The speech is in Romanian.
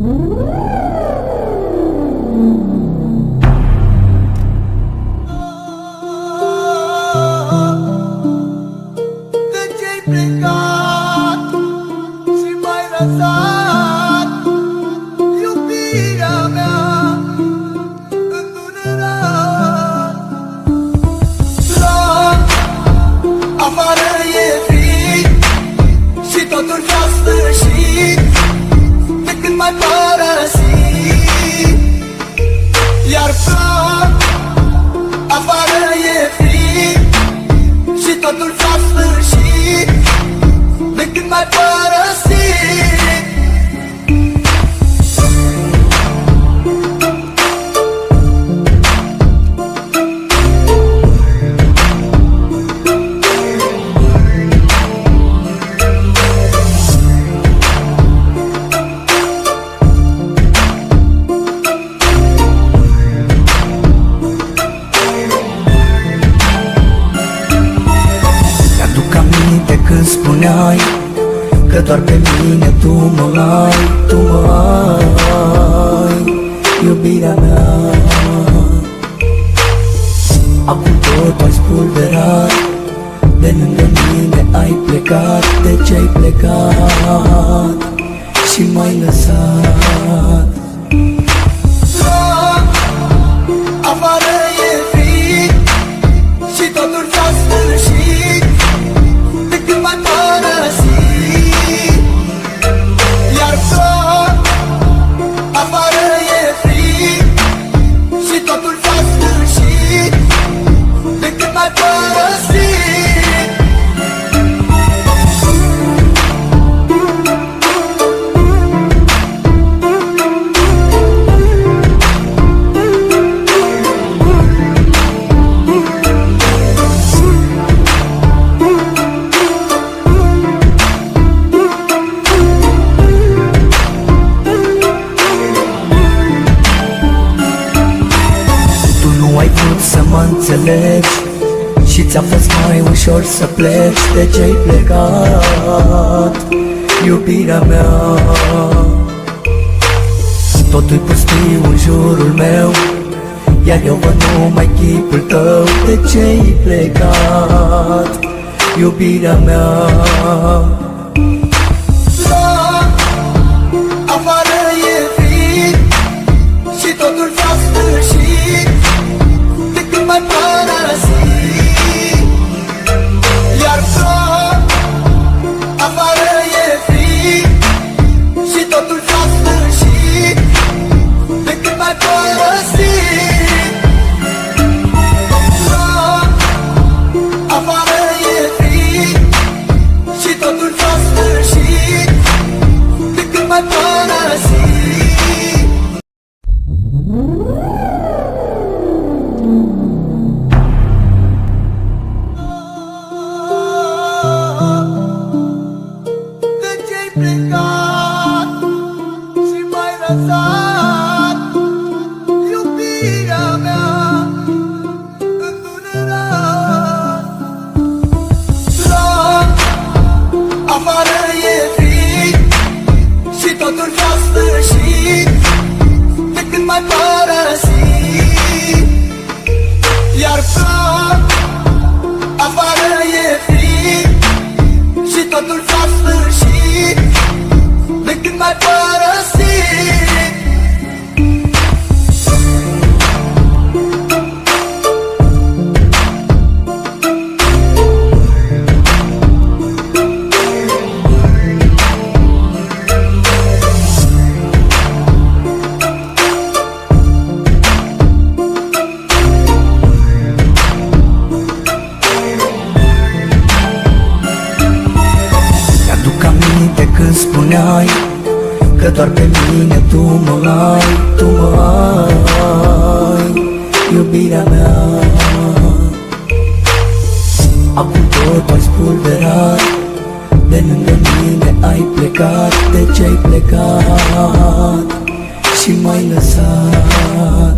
De ce-ai plecat și m-ai lăsat, iubirea mea, îndurerat? La afară e frig și totul s-a sfârșit de când m-ai părăsit. Iar plâng, afară e frig și totul s-a sfârșit de când m-ai părăsit. Mi-aduc aminte când spuneai că doar pe mine tu mă ai, tu mă ai, iubirea mea. Acum tot ai spulberat, de lângă mine ai plecat. De ce ai plecat și m-ai lăsat? Afară e frig și totul s-a sfârșit de când m-ai părăsit. Iar plâng, afară e frig și totul s-a sfârșit de când m-ai părăsit. Tu nu ai vrut să mă înțelegi și ți-a fost mai ușor să pleci. De ce-ai plecat, iubirea mea? Totul-i pustiu în jurul meu, iar eu văd numai chipul tău. De ce-ai plecat, iubirea mea? Afară e frig și totul s-a sfârșit de când m-ai părăsit. Iar plâng, afară e frig și totul s-a sfârșit de când m-ai părăsit. Plâng, afară e frig și totul s-a sfârșit de când m-ai părăsit. De ce-ai plecat și m-ai lăsat, iubirea mea, îndurerat? Plâng, afară e frig și totul s-a sfârșit de când m-ai părăsit. Iar plâng, afară e frig și totul s-a sfârșit de când m-ai părăsit. Mi-aduc aminte când spuneai că doar pe mine tu mă ai, tu mă ai, iubirea mea. Acum tot ai spulberat, de lângă mine ai plecat. De ce ai plecat și m-ai lăsat?